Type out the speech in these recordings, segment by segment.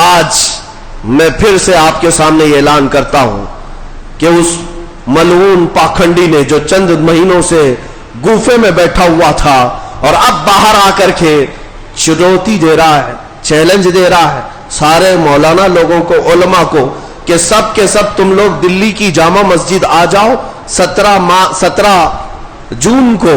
آج میں پھر سے آپ کے سامنے یہ اعلان کرتا ہوں کہ اس ملعون پاکھنڈی نے جو چند مہینوں سے گوفے میں بیٹھا ہوا تھا اور اب باہر آ کر کے چنوتی دے رہا ہے، چیلنج دے رہا ہے سارے مولانا لوگوں کو، علماء کو، کہ سب کے سب تم لوگ دلی کی جامع مسجد آ جاؤ 17 جون کو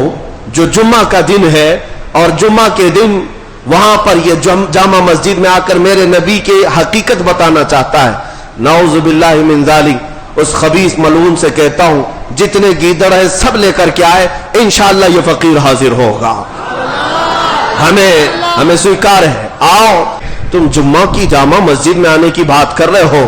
جو جمعہ کا دن ہے، اور جمعہ کے دن وہاں پر یہ جامع مسجد میں آ کر میرے نبی کی حقیقت بتانا چاہتا ہے۔ نعوذ باللہ من ذالک، اس خبیث ملعون سے کہتا ہوں جتنے گیدڑ ہیں سب لے کر کے آئے، انشاءاللہ یہ فقیر حاضر ہوگا، ہمیں سویکار ہے۔ آؤ، تم جمعہ کی جامع مسجد میں آنے کی بات کر رہے ہو،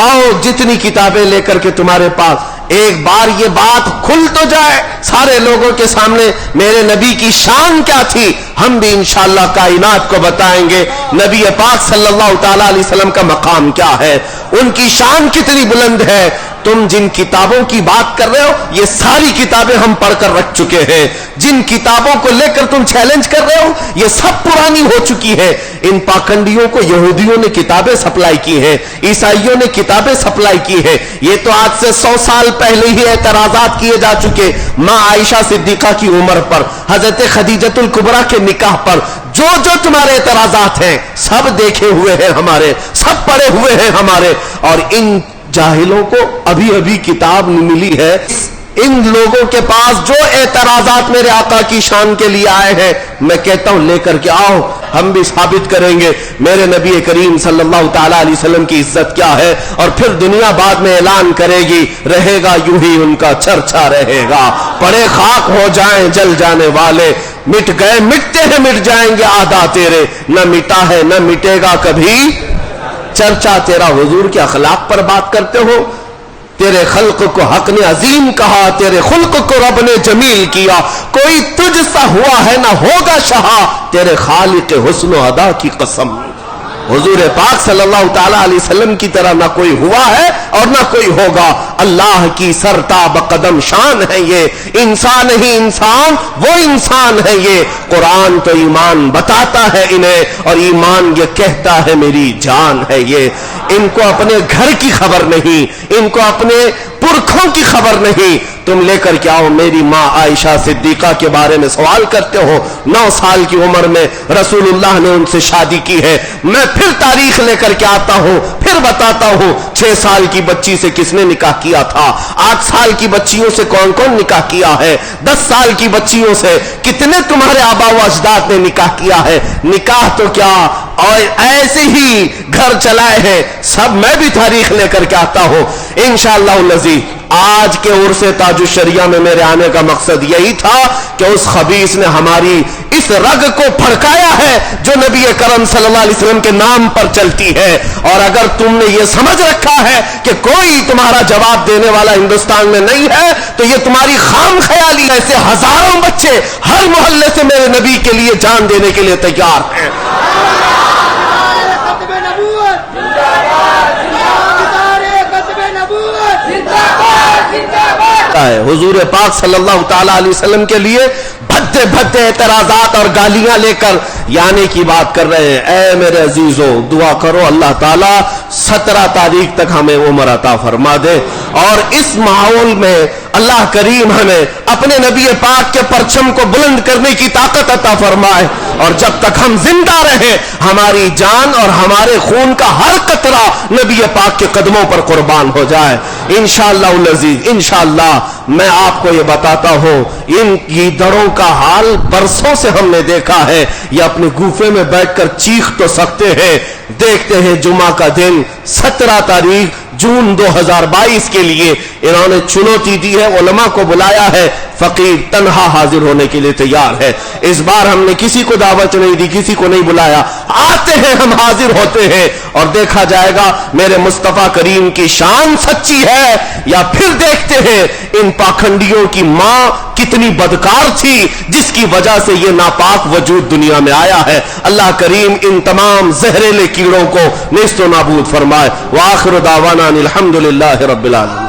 آؤ جتنی کتابیں لے کر کے تمہارے پاس، ایک بار یہ بات کھل تو جائے سارے لوگوں کے سامنے میرے نبی کی شان کیا تھی، ہم بھی انشاءاللہ کائنات کو بتائیں گے نبی پاک صلی اللہ تعالی علیہ وسلم کا مقام کیا ہے، ان کی شان کتنی بلند ہے۔ تم جن کتابوں کی بات کر رہے ہو یہ ساری کتابیں ہم پڑھ کر رکھ چکے ہیں، جن کتابوں کو لے کر تم چیلنج کر رہے ہو یہ سب پرانی ہو چکی ہے۔ ان پاکھنڈیوں کو یہودیوں نے کتابیں سپلائی کی ہیں، عیسائیوں نے کتابیں سپلائی کی ہیں، یہ تو آج سے 100 سال پہلے ہی اعتراضات کیے جا چکے ماں عائشہ صدیقہ کی عمر پر، حضرت خدیجۃ الکبریٰ کے نکاح پر، جو تمہارے اعتراضات ہیں سب دیکھے ہوئے ہیں ہمارے، سب پڑھے ہوئے ہیں ہمارے، اور ان جاہلوں کو ابھی کتاب ملی ہے۔ ان لوگوں کے پاس جو اعتراضات میرے آقا کی شان کے لیے آئے ہیں میں کہتا ہوں لے کر کے آؤ، ہم بھی ثابت کریں گے میرے نبی کریم صلی اللہ تعالی علیہ وسلم کی عزت کیا ہے، اور پھر دنیا بعد میں اعلان کرے گی، رہے گا یوں ہی ان کا چرچا رہے گا، پڑے خاک ہو جائیں جل جانے والے، مٹ گئے مٹتے ہیں مٹ جائیں گے عہدہ تیرے، نہ مٹا ہے نہ مٹے گا کبھی چرچا تیرا۔ حضور کے اخلاق پر بات کرتے ہو، تیرے خلق کو حق نے عظیم کہا، تیرے خلق کو رب نے جمیل کیا، کوئی تجھ سا ہوا ہے نہ ہوگا شہا، تیرے خالق حسن و ادا کی قسم۔ حضور پاک صلی اللہ تعالی علیہ وسلم کی طرح نہ کوئی ہوا ہے اور نہ کوئی ہوگا، اللہ کی سرتاب قدم شان ہے یہ، انسان ہی انسان وہ انسان ہے یہ، قرآن تو ایمان بتاتا ہے انہیں اور ایمان یہ کہتا ہے میری جان ہے یہ۔ ان کو اپنے گھر کی خبر نہیں، ان کو اپنے پرکھوں کی خبر نہیں، تم لے کر کے آؤ میری ماں عائشہ صدیقہ کے بارے میں سوال کرتے ہو، 9 سال کی عمر میں رسول اللہ نے ان سے شادی کی ہے، میں پھر تاریخ لے کر کے آتا ہوں، پھر بتاتا ہوں 6 سال کی بچی سے کس نے نکاح کیا تھا، 8 سال کی بچیوں سے کون کون نکاح کیا ہے، 10 سال کی بچیوں سے کتنے تمہارے آبا و اجداد نے نکاح کیا ہے، نکاح تو کیا اور ایسے ہی گھر چلائے ہیں سب، میں بھی تاریخ لے کر کے آتا ہوں انشاءاللہ العزیز۔ آج کے عرص تاج الشریعہ میں میرے آنے کا مقصد یہی تھا کہ اس خبیث نے ہماری اس رگ کو پھڑکایا ہے جو نبی کرم صلی اللہ علیہ وسلم کے نام پر چلتی ہے، اور اگر تم نے یہ سمجھ رکھا ہے کہ کوئی تمہارا جواب دینے والا ہندوستان میں نہیں ہے تو یہ تمہاری خام خیالی۔ ایسے ہزاروں بچے ہر محلے سے میرے نبی کے لیے جان دینے کے لیے تیار ہیں۔ حضور پاک صلی اللہ تعالی علیہ وسلم کے لیے بھدے اعتراضات اور گالیاں لے کر یعنی کی بات کر رہے ہیں۔ اے میرے عزیزو دعا کرو اللہ تعالیٰ 17 تاریخ تک ہمیں عمر عطا فرما دے، اور اس ماحول میں اللہ کریم ہمیں اپنے نبی پاک کے پرچم کو بلند کرنے کی طاقت عطا فرمائے، اور جب تک ہم زندہ رہیں ہماری جان اور ہمارے خون کا ہر قطرہ نبی پاک کے قدموں پر قربان ہو جائے انشاءاللہ العزیز۔ انشاءاللہ میں آپ کو یہ بتاتا ہوں ان گیدڑوں کا حال برسوں سے ہم نے دیکھا ہے، یہ اپنے گوفے میں بیٹھ کر چیخ تو سکتے ہیں، دیکھتے ہیں جمعہ کا دن 17 تاریخ جون 2022 کے لیے انہوں نے چنوتی دی ہے، علماء کو بلایا ہے، فقیر تنہا حاضر ہونے کے لیے تیار ہے۔ اس بار ہم نے کسی کو دعوت نہیں دی، کسی کو نہیں بلایا، آتے ہیں ہم حاضر ہوتے ہیں، اور دیکھا جائے گا میرے مصطفیٰ کریم کی شان سچی ہے یا پھر دیکھتے ہیں ان پاکھنڈیوں کی ماں کتنی بدکار تھی جس کی وجہ سے یہ ناپاک وجود دنیا میں آیا ہے۔ اللہ کریم ان تمام زہریلے کیڑوں کو نیست و نابود فرمائے۔ وآخر دعوانا الحمدللہ رب العالمین۔